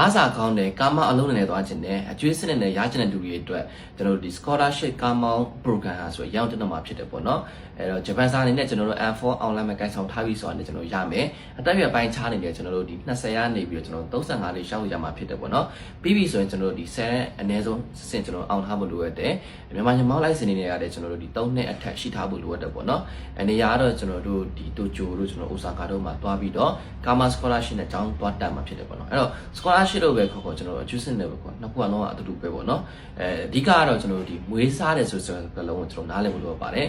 အားစာကောင်းတဲ့ကာမအလုံးနဲ့သွားခြင်းနဲ့အကျွေးစနစ်နဲ့ရခြင်းတဲ့လူတွေအတွက်ကျွန်တော်တို့ဒီ scholarship ကာမ program ဟာဆိုရောင်းတင်တော့မှာဖြစ်တယ်ပေါ့နော်အဲ့တော့ဂျပန်စာအနေနဲ့ကျွန်တော်တို့ N4 online မှာကိုင်ဆောင်ထားပြီးဆိုတာနဲ့ကျွန်တော်ရမယ်အတက်ရပိုင်းချားနေတယ်ကျွန်တော်တို့ဒီ20ရာနေပြီးတော့ကျွန်တော်35လေးရှောက်ရမှာဖြစ်တယ်ပေါ့နော်ပြီးပြီဆိုရင်ကျွန်တော်တို့ဒီ10အနည်းဆုံးစင်ကျွန်တော်အောင်ထားဖို့လိုရတယ်မြန်မာညီမောင်းလိုက်စနေနေရတယ်ကျွန်တော်တို့ဒီ3နှစ်အထက်ရှိထားဖို့လိုရတယ်ပေါ့နော်အနေရာကတော့ကျွန်တော်တို့ဒီတိုကျိုတို့ကျွန်တော်အိုဆာကာတို့မှာတွားပြီးတော့ကာမ scholarship နဲ့အကြောင်းတွားတက်မှာဖြစ်တယ်ပေါ့နော်အဲ့တော့ scholarship လို့ပဲခေါ်ကျွန်တော်တို့အကျူးစစ်နေပဲပေါ့နှစ်ခုကတော့အတူတူပဲပေါ့နော်အဓိကကတော့ကျွန်တော်တို့ဒီမွေးစားတယ်ဆိုတဲ့ကလုံးကိုကျွန်တော်နားလည်ဖို့လိုပါတယ်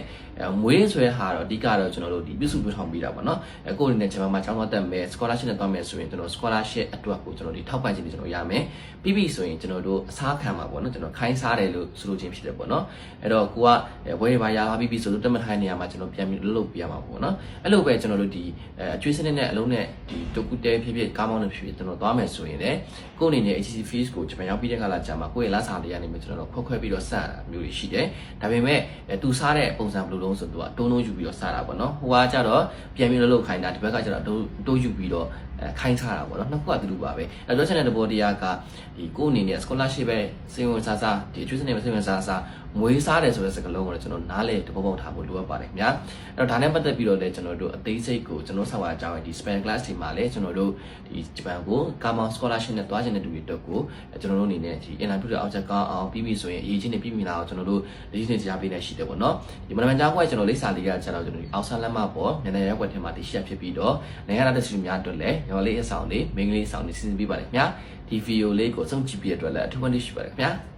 မွေးဆိုတဲ့ဟာတော့အဓိကတော့ကျွန်တော်တို့ဒီပြုစုပြောင်းထောင်ပြီးတာပေါ့နော်ကိုယ်အနေနဲ့ဂျပန်မှာကျောင်းသွားတက်မယ် scholarship နဲ့သွားမယ်ဆိုရင်ကျွန်တော် scholarship အတွက်ကိုကျွန်တော်ဒီထောက်ပံ့ခြင်းတွေကျွန်တော်ရမယ်ပြီးပြီဆိုရင်ကျွန်တော်တို့အစားခံမှာပေါ့နော်ကျွန်တော်ခိုင်းစားတယ်လို့ဆိုလိုခြင်းဖြစ်တယ်ပေါ့နော်အဲ့တော့ကိုကဝယ်ရပါရပါပြီးပြီဆိုလို့တက်မထိုင်နေရမှာကျွန်တော်ပြန်ပြီးလှုပ်ပြရမှာပေါ့နော်အဲ့လိုပဲကျွန်တော်တို့ဒီအကျွေးစနစ်နဲ့အလုံးနဲ့ဒီတိုကူတဲဖြစ်ဖြစ်ကားမောင်းနဲ့ဖြစ်ဖြစ်ကျွန်တော်သွားမယ်ဆိုရင်လည်းကိုယ်အနေနဲ့ HCC fees ကိုဂျပန်ရောက်ပြီးတဲ့ခါလာကြာမှာကိုယ့်ရဲ့လက်စာတွေကနေမျိုးကျွန်တော်တို့ခွဲပြီးတော့စတာမျိုးတွေရှိတယ်ဒါပေမဲ့သူစားတဲ့ပုံစံဘယ်လိုလုံးဆိုတော့တုံးလုံးယူပြီးတော့စားတာပေါ့နော်ဟိုကကြတော့ပြန်ပြီးလှုပ်ခိုင်းတာဒီဘက်ကကျတော့တိုးယူပြီးတော့ခိုင်းစားတာပေါ့နော်နှစ်ခုကတူတူပါပဲအဲ့တော့ channel တဘောတရားကဒီကိုယ်အနေနဲ့ scholarship ပဲစေဝင်စားစားဒီအကျွေးစနစ်ပဲစေဝင်စားစားမွေးစားတယ်ဆိုတဲ့စကားလုံးကိုလည်းကျွန်တော်နားလေတဘောပေါက်ထားဖို့လိုအပ်ပါတယ်ခင်ဗျာအဲ့တော့ဒါနဲ့ပတ်သက်ပြီးတော့လည်းကျွန်တော်တို့အသေးစိတ်ကိုကျွန်တော်ဆောက်ရအောင်ဒီ special class တွေမှာလည်းကျွန်တော်တို့ဒီဂျပန်ကိုကာမောင် scholarship နဲ့တွားခြင်းတဲ့လူတွေအတွက်ကိုကျွန်တော်တို့အနေနဲ့ဒီ interview တွေအောက်ချက်ကောင်းအောင်ပြီးပြီဆိုရင်အရေးချင်းတွေပြီးပြီလားကျွန်တော်တို့လေးချင်းကြားပေးနေရှိတယ်ပေါ့နော်ဒီမနက်ကြားကွက်ကျွန်တော်လိပ်စာလေးကကျွန်တော်တို့အောက်ဆန်းလက်မပေါ်နည်းနည်းရက်ွက်ထဲမှာတရှိရဖြစ်ပြီးတော့နိုင်ငံသားတရှိများအတွက်လည်းရော်လေးအဆောင်လေးမိန်းကလေးအဆောင်လေးစီစဉ်ပေးပါတယ်ခင်ဗျာဒီဗီဒီယိုလေးကိုဆုံးကြည့်ပြတဲ့အတွက်လည်းအထူးဝမ်းနည်းရှိပါတယ်ခင်ဗျာ